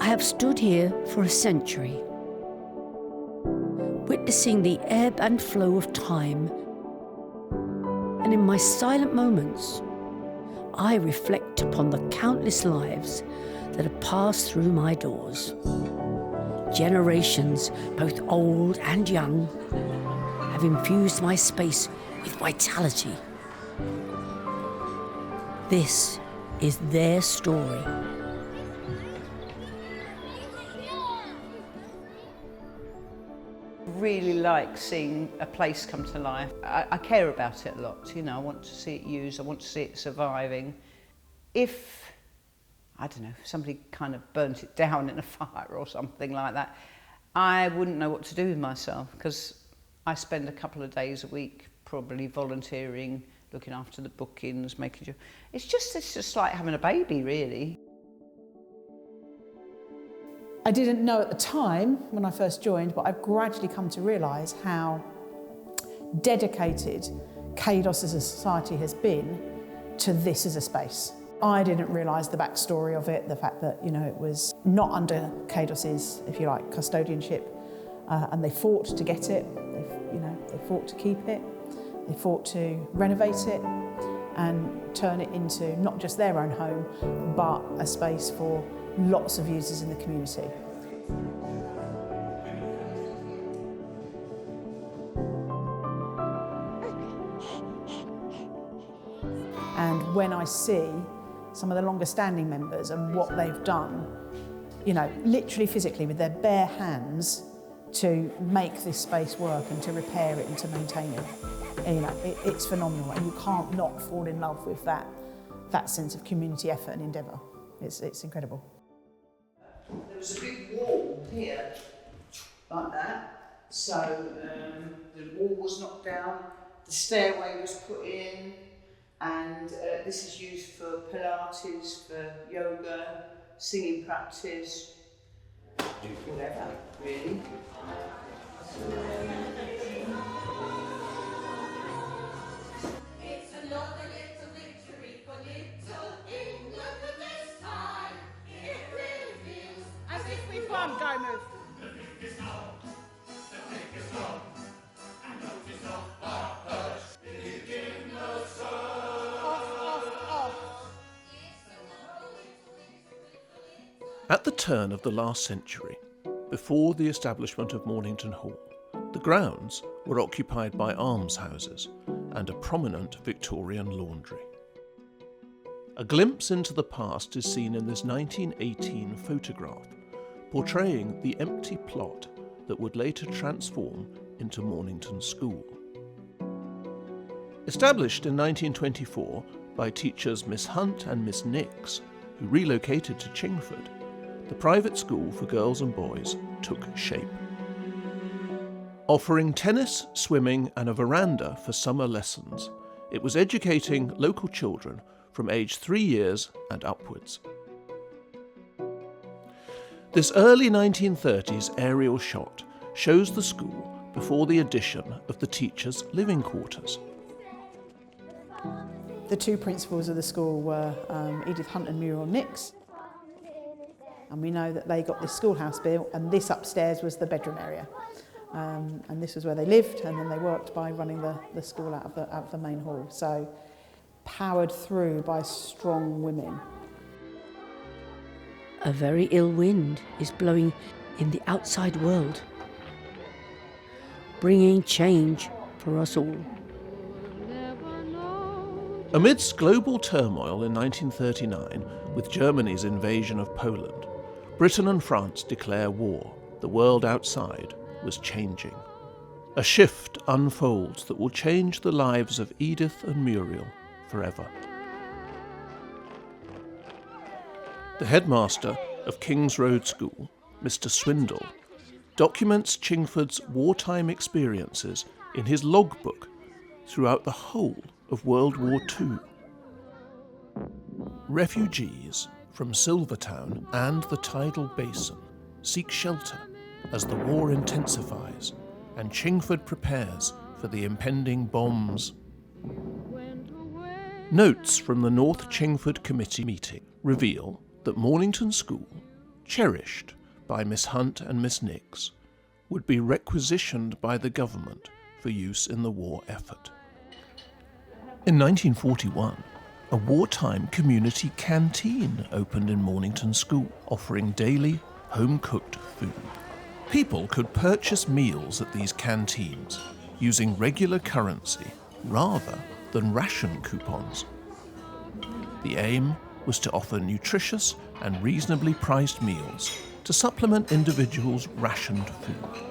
have stood here for a century, witnessing the ebb and flow of time, and in my silent moments, I reflect upon the countless lives that have passed through my doors. Generations, both old and young, have infused my space with vitality. This is their story. Really like seeing a place come to life. I care about it a lot, you know, I want to see it used, I want to see it surviving. If, I don't know, if somebody kind of burnt it down in a fire or something like that, I wouldn't know what to do with myself, because I spend a couple of days a week probably volunteering, looking after the bookings, making sure. It's just like having a baby, really. I didn't know at the time when I first joined, but I've gradually come to realise how dedicated CADOS as a society has been to this as a space. I didn't realise the backstory of it, the fact that, you know, it was not under CADOS's, if you like, custodianship, and they fought to get it. They fought to keep it. They fought to renovate it and turn it into not just their own home, but a space for lots of users in the community. And when I see some of the longer standing members and what they've done, you know, literally physically with their bare hands to make this space work and to repair it and to maintain it, and, you know, it's phenomenal, and you can't not fall in love with that sense of community effort and endeavour. It's incredible. There was a big wall here, like that, so the wall was knocked down, the stairway was put in, and this is used for Pilates, for yoga, singing practice, whatever, really. It's another little victory for little England, and this time it really feels as if we've won. Go, move. The victory is on, the victory is on, and notice of our perch. Begin the surge. Off. At the turn of the last century, before the establishment of Mornington Hall, the grounds were occupied by almshouses and a prominent Victorian laundry. A glimpse into the past is seen in this 1918 photograph, portraying the empty plot that would later transform into Mornington School. Established in 1924 by teachers Miss Hunt and Miss Nix, who relocated to Chingford, the private school for girls and boys took shape. Offering tennis, swimming and a veranda for summer lessons, it was educating local children from age 3 years and upwards. This early 1930s aerial shot shows the school before the addition of the teachers' living quarters. The two principals of the school were Edith Hunt and Muriel Nix. And we know that they got this schoolhouse built, and this upstairs was the bedroom area. And this was where they lived, and then they worked by running the school out of the main hall. So powered through by strong women. A very ill wind is blowing in the outside world, bringing change for us all. Amidst global turmoil in 1939, with Germany's invasion of Poland, Britain and France declare war. The world outside was changing. A shift unfolds that will change the lives of Edith and Muriel forever. The headmaster of King's Road School, Mr. Swindle, documents Chingford's wartime experiences in his logbook throughout the whole of World War II. Refugees from Silvertown and the tidal basin seek shelter as the war intensifies and Chingford prepares for the impending bombs. Notes from the North Chingford Committee meeting reveal that Mornington School, cherished by Miss Hunt and Miss Nix, would be requisitioned by the government for use in the war effort. In 1941, a wartime community canteen opened in Mornington School, offering daily home-cooked food. People could purchase meals at these canteens using regular currency rather than ration coupons. The aim was to offer nutritious and reasonably priced meals to supplement individuals' rationed food.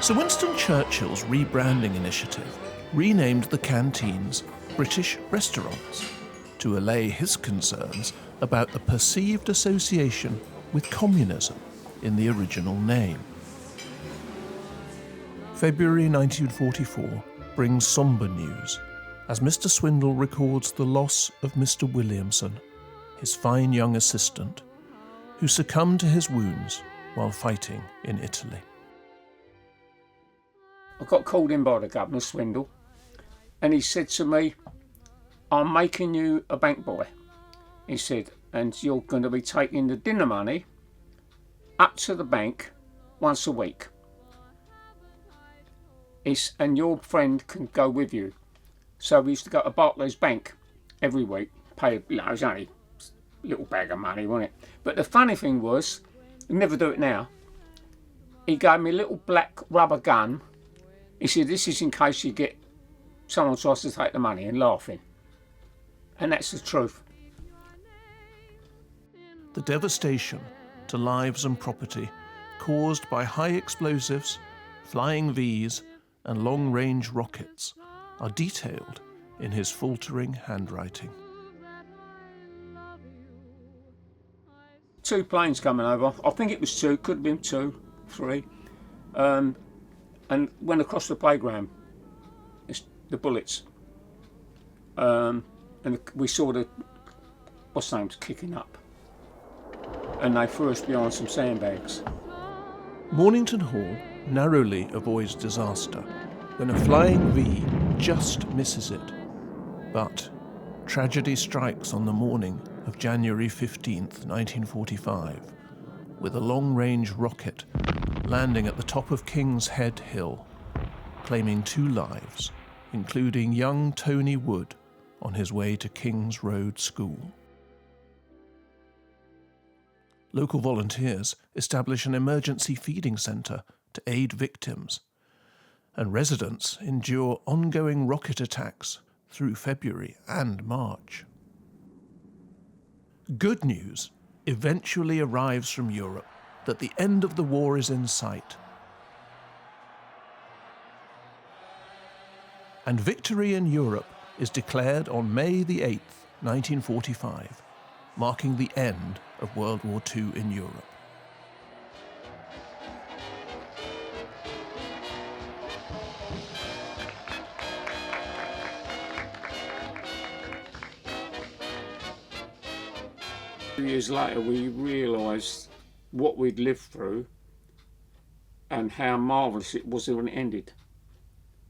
Sir Winston Churchill's rebranding initiative renamed the canteens British restaurants to allay his concerns about the perceived association with communism in the original name. February 1944 brings sombre news as Mr. Swindle records the loss of Mr. Williamson, his fine young assistant, who succumbed to his wounds while fighting in Italy. I got called in by the governor, Swindle, and he said to me, "I'm making you a bank boy," he said, "and you're going to be taking the dinner money up to the bank once a week. And your friend can go with you." So we used to go to Barclays Bank every week, pay, it was only a little bag of money, wasn't it? But the funny thing was, he'd never do it now, he gave me a little black rubber gun. He said, "This is in case you get someone tries to take the money," and laughing. And that's the truth. The devastation to lives and property caused by high explosives, flying Vs, and long-range rockets are detailed in his faltering handwriting. 2 planes coming over. I think it was 2, could have been 2, 3, and went across the playground. The bullets, and we saw the what's name's kicking up, and they threw us behind some sandbags. Mornington Hall narrowly avoids disaster when a flying V just misses it. But tragedy strikes on the morning of January 15th, 1945, with a long-range rocket landing at the top of King's Head Hill, claiming 2 lives, including young Tony Wood on his way to King's Road School. Local volunteers establish an emergency feeding centre to aid victims, and residents endure ongoing rocket attacks through February and March. Good news eventually arrives from Europe that the end of the war is in sight, and victory in Europe is declared on May the 8th, 1945, marking the end of World War II in Europe. Years later, we realised what we'd lived through and how marvellous it was when it ended.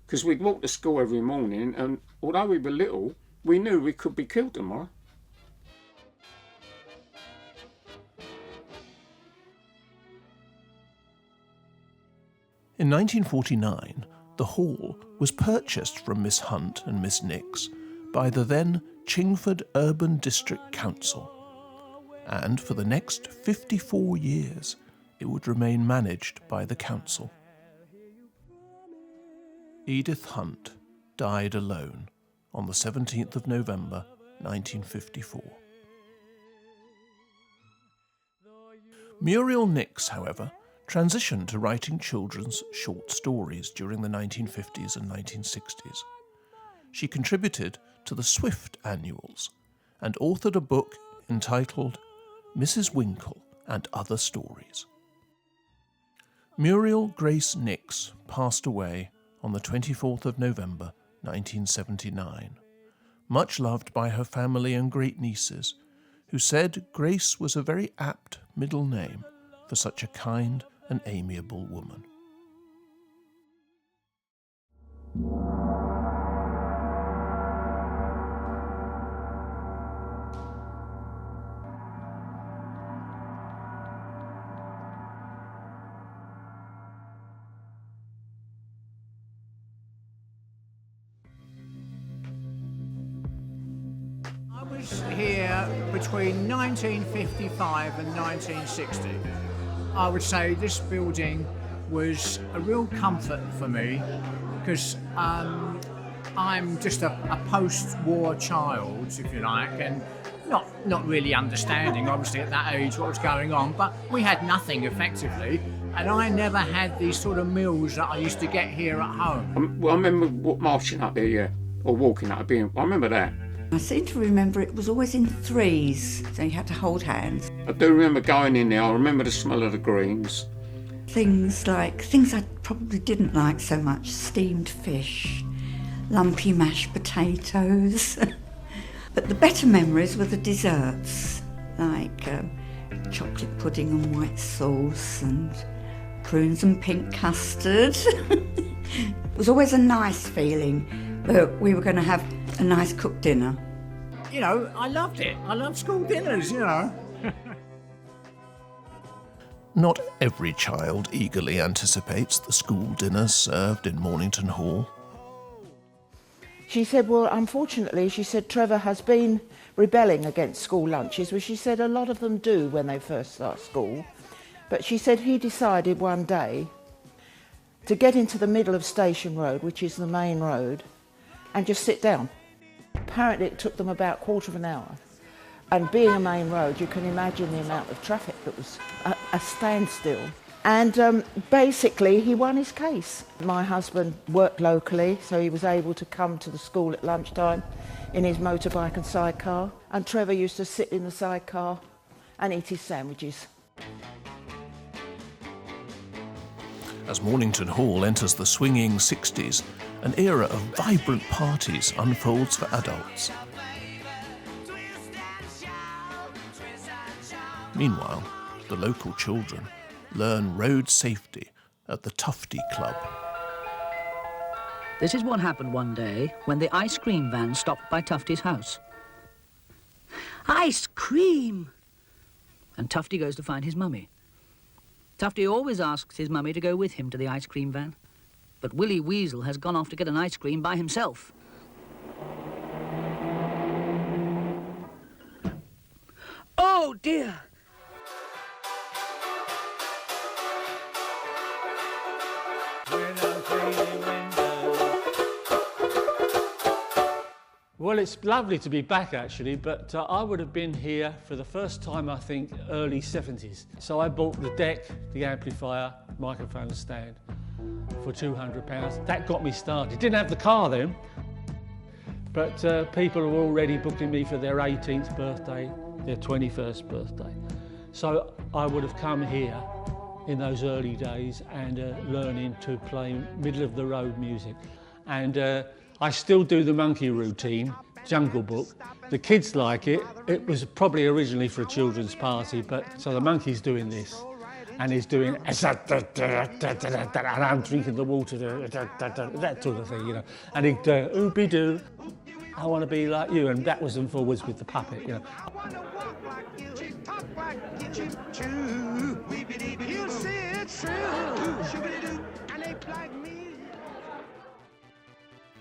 Because we'd walk to school every morning, and although we were little, we knew we could be killed tomorrow. In 1949, the hall was purchased from Miss Hunt and Miss Nix by the then Chingford Urban District Council, and for the next 54 years it would remain managed by the council. Edith Hunt died alone on the 17th of November 1954. Muriel Nix, however, transitioned to writing children's short stories during the 1950s and 1960s. She contributed to the Swift Annuals and authored a book entitled Mrs. Winkle and Other Stories. Muriel Grace Nix passed away on the 24th of November 1979, much loved by her family and great-nieces, who said Grace was a very apt middle name for such a kind and amiable woman. was here between 1955 and 1960. I would say this building was a real comfort for me because I'm just a post-war child, if you like, and not really understanding, obviously, at that age what was going on, but we had nothing effectively, and I never had these sort of meals that I used to get here at home. Well, I remember marching up there, yeah, or walking up there. I remember that. I seem to remember it was always in threes, so you had to hold hands. I do remember going in there. I remember the smell of the greens. Things I probably didn't like so much: steamed fish, lumpy mashed potatoes. But the better memories were the desserts, like chocolate pudding and white sauce and prunes and pink custard. It was always a nice feeling that we were going to have a nice cooked dinner. You know, I loved it. I loved school dinners, you know. Not every child eagerly anticipates the school dinners served in Mornington Hall. She said, well, unfortunately, she said, Trevor has been rebelling against school lunches, which she said a lot of them do when they first start school. But she said he decided one day to get into the middle of Station Road, which is the main road, and just sit down. Apparently it took them about a quarter of an hour. And being a main road, you can imagine the amount of traffic that was a standstill. And basically he won his case. My husband worked locally, so he was able to come to the school at lunchtime in his motorbike and sidecar. And Trevor used to sit in the sidecar and eat his sandwiches. As Mornington Hall enters the swinging 60s, an era of vibrant parties unfolds for adults. Meanwhile, the local children learn road safety at the Tufty Club. This is what happened one day when the ice cream van stopped by Tufty's house. Ice cream! And Tufty goes to find his mummy. Tufty always asks his mummy to go with him to the ice cream van, but Willie Weasel has gone off to get an ice cream by himself. Oh dear! Well, it's lovely to be back actually, but I would have been here for the first time, I think, early 70s. So I bought the deck, the amplifier, microphone stand for £200. That got me started. Didn't have the car then, but people were already booking me for their 18th birthday, their 21st birthday. So I would have come here in those early days and learning to play middle-of-the-road music. And I still do the monkey routine, Jungle Book. The kids like it. It was probably originally for a children's party, but so the monkey's doing this, and he's doing and I'm drinking the water, that sort of thing, you know. And he'd oopie-doo, I want to be like you, and backwards and forwards with the puppet, you know.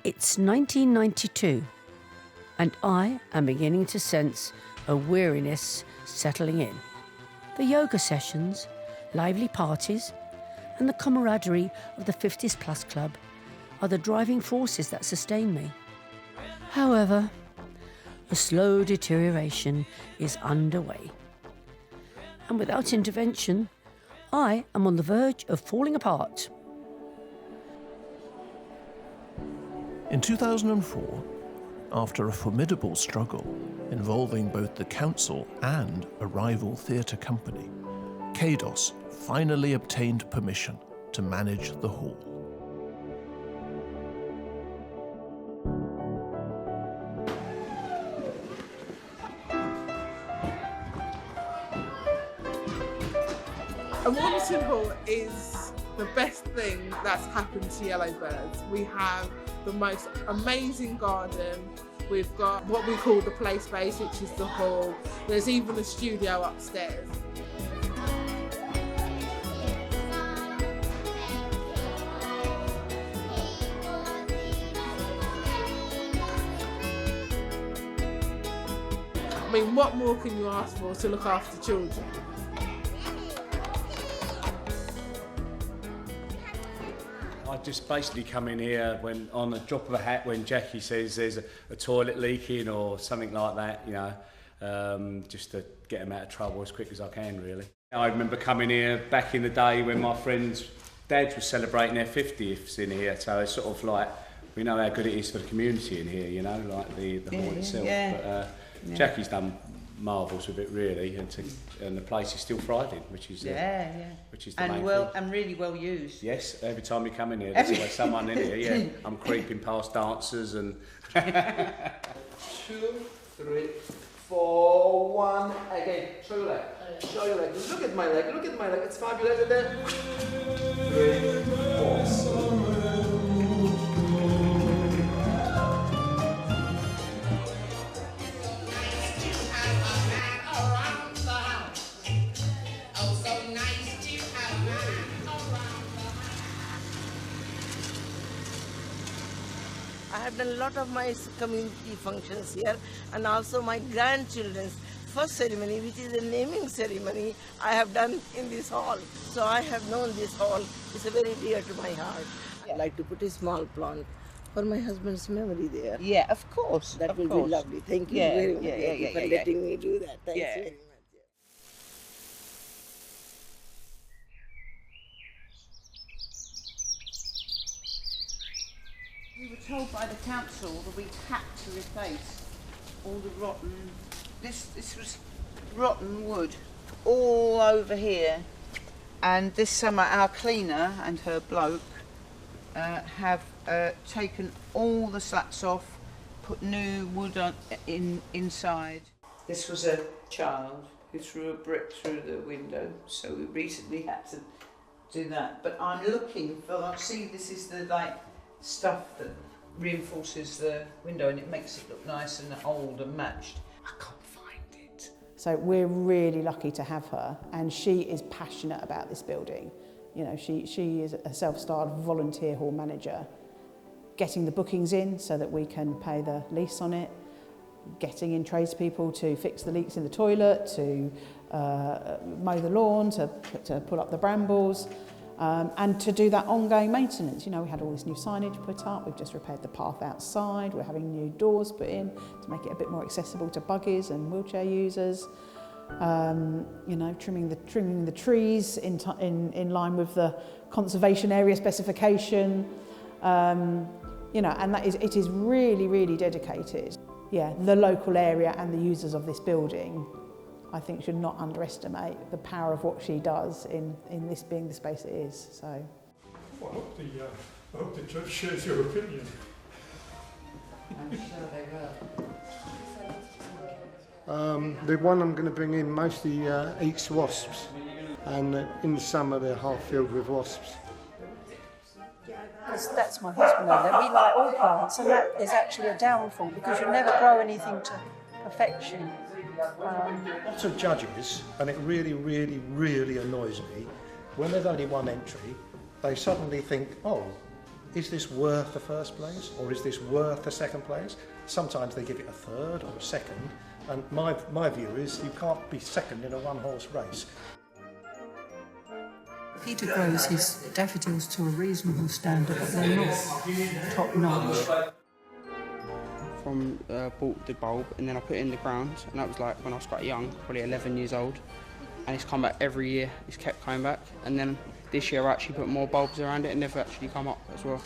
It's 1992, and I am beginning to sense a weariness settling in. The yoga sessions, lively parties, and the camaraderie of the 50s Plus Club are the driving forces that sustain me. However, a slow deterioration is underway. And without intervention, I am on the verge of falling apart. In 2004, after a formidable struggle involving both the council and a rival theatre company, CADOS finally obtained permission to manage the hall. Mornington Hall is the best thing that's happened to Yellowbirds. We have the most amazing garden. We've got what we call the play space, which is the hall. There's even a studio upstairs. I mean, what more can you ask for to look after children? I just basically come in here when, on a drop of a hat, when Jackie says there's a toilet leaking or something like that, you know, just to get them out of trouble as quick as I can, really. I remember coming here back in the day when my friends' dads were celebrating their 50ths in here, so it's sort of like, we know how good it is for the community in here, you know, like the hall itself. Yeah. But Jackie's done marvels with it, really, and the place is still thriving, which is which is the main thing. And really well used. Yes, every time you come in here, there's always someone in here. Yeah, I'm creeping past dancers and. 2, 3, 4, 1. Again, show your leg. Show your leg. Just look at my leg. Look at my leg. It's fabulous. And then 3, 4. I have done a lot of my community functions here, and also my grandchildren's first ceremony, which is a naming ceremony, I have done in this hall. So I have known this hall. It's very dear to my heart. I'd like to put a small plant for my husband's memory there. Yeah, of course. That will be lovely. Thank you very much for letting me do that. Thanks very much. We were told by the council that we had to replace all the rotten. This was rotten wood all over here, and this summer our cleaner and her bloke have taken all the slats off, put new wood on inside. This was a child who threw a brick through the window, so we recently had to do that. But I'm looking for. See, this is the stuff that reinforces the window and it makes it look nice and old and matched. I can't find it. So we're really lucky to have her, and she is passionate about this building. You know, she is a self-styled volunteer hall manager, getting the bookings in so that we can pay the lease on it, getting in tradespeople to fix the leaks in the toilet, to mow the lawn, to pull up the brambles. And to do that ongoing maintenance. You know, we had all this new signage put up, we've just repaired the path outside, we're having new doors put in to make it a bit more accessible to buggies and wheelchair users. You know, trimming the trees in line with the conservation area specification. You know, and it is really, really dedicated. Yeah, the local area and the users of this building, I think, should not underestimate the power of what she does in this being the space it is. So, well, I hope the judge shares your opinion. I'm sure they will. The one I'm going to bring in mostly eats wasps, and in the summer they're half filled with wasps. That's my husband over there. We like all plants, and that is actually a downfall because you never grow anything to perfection. Lots of judges, and it really, really, really annoys me, when there's only one entry, they suddenly think, oh, is this worth the first place, or is this worth the second place? Sometimes they give it a third or a second, and my view is you can't be second in a one-horse race. Peter grows his daffodils to a reasonable standard, but they're not top-notch. Bought the bulb and then I put it in the ground, and that was like when I was quite young, probably 11 years old, and it's come back every year. It's kept coming back, and then this year I actually put more bulbs around it and they've actually come up as well.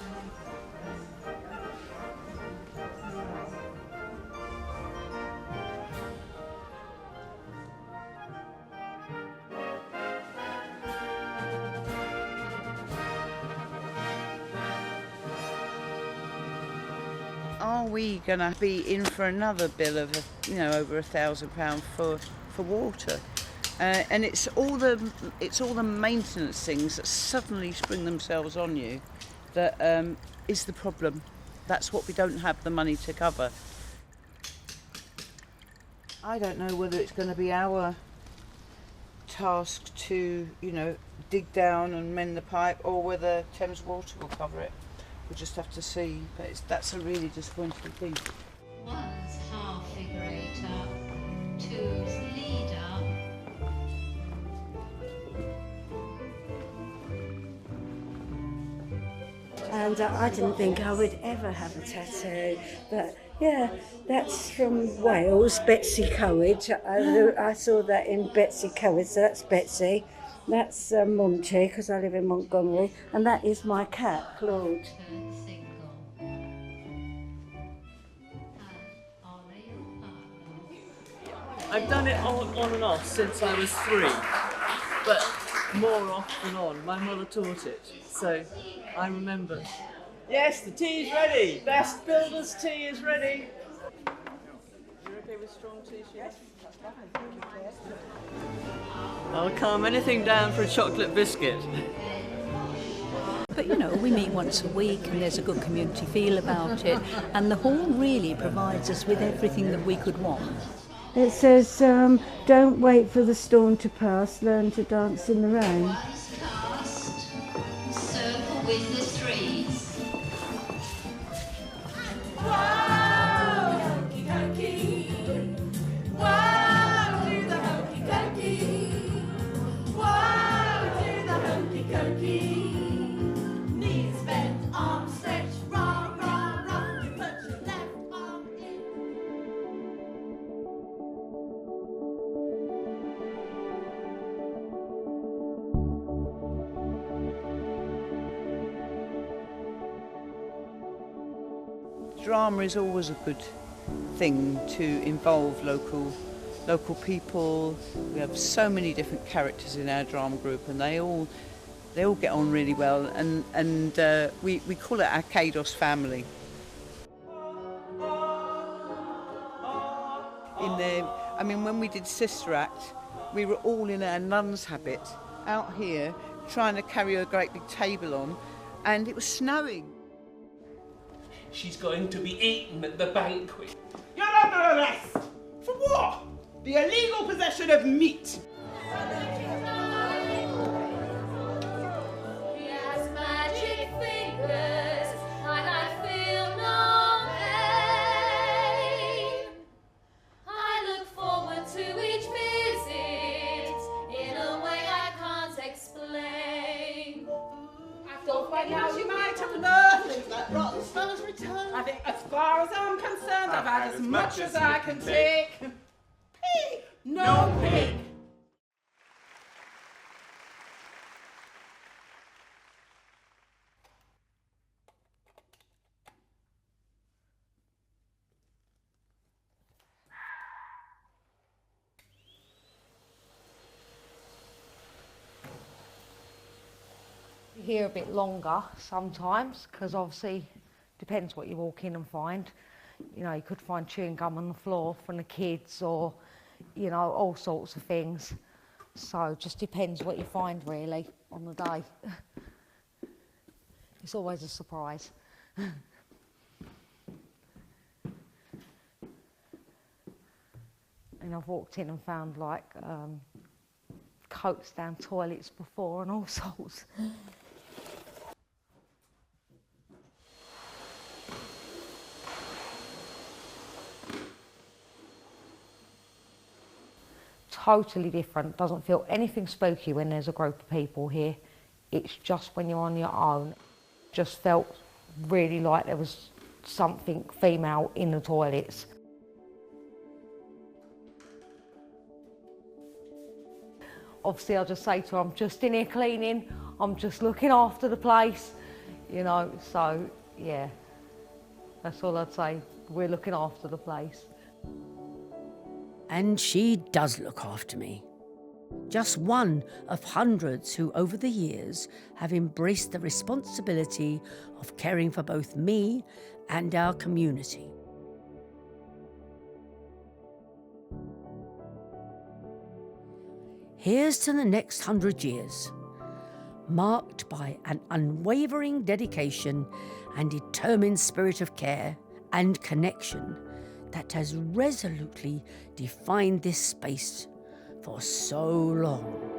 Are we going to be in for another bill of, over £1,000 for water? And it's all the maintenance things that suddenly spring themselves on you that is the problem. That's what we don't have the money to cover. I don't know whether it's going to be our task to, dig down and mend the pipe, or whether Thames Water will cover it. We'll just have to see, but that's a really disappointing thing. 1's half figure 8 up, and I didn't think I would ever have a tattoo, but yeah, that's from Wales, Betsy Coed. I saw that in Betsy Coed, so that's Betsy. That's Monty, because I live in Montgomery, and that is my cat, Claude. I've done it on and off since I was 3, but more off than on. My mother taught it, so I remember. Yes, the tea is ready. Best builder's tea is ready. You're okay with strong tea, yes? I'll calm anything down for a chocolate biscuit. But you know, we meet once a week and there's a good community feel about it, and the hall really provides us with everything that we could want. It says, don't wait for the storm to pass, learn to dance in the rain. Circle with the trees. Wow, hokey dokey. Wow, do the hokey dokey. Wow, do the hokey dokey. Knees bent, arms stretched, rah, rah, rah. You put your left arm in. Drama is always a good thing to involve local people. We have so many different characters in our drama group, and they all get on really well. And we call it our CADOS family. In there, I mean, when we did Sister Act, we were all in our nun's habit out here trying to carry a great big table on, and it was snowing. She's going to be eaten at the banquet. You're under arrest! For what? The illegal possession of meat. He has magic fingers, and I feel no pain. I look forward to each visit in a way I can't explain. Don't find out you might have learned things like rotten spells return. I think as far as I'm concerned, I've had as much as I can take. Pig! No pig! Here a bit longer sometimes, because obviously depends what you walk in and find. You know, you could find chewing gum on the floor from the kids, or you know, all sorts of things. So it just depends what you find really on the day. It's always a surprise. And I've walked in and found like coats down toilets before and all sorts. Totally different. Doesn't feel anything spooky when there's a group of people here. It's just when you're on your own. Just felt really like there was something female in the toilets. Obviously I'll just say to her, I'm just in here cleaning, I'm just looking after the place, you know, so yeah, that's all I'd say. We're looking after the place. And she does look after me. Just one of hundreds who over the years have embraced the responsibility of caring for both me and our community. Here's to the next 100 years, marked by an unwavering dedication and determined spirit of care and connection that has resolutely defined this space for so long.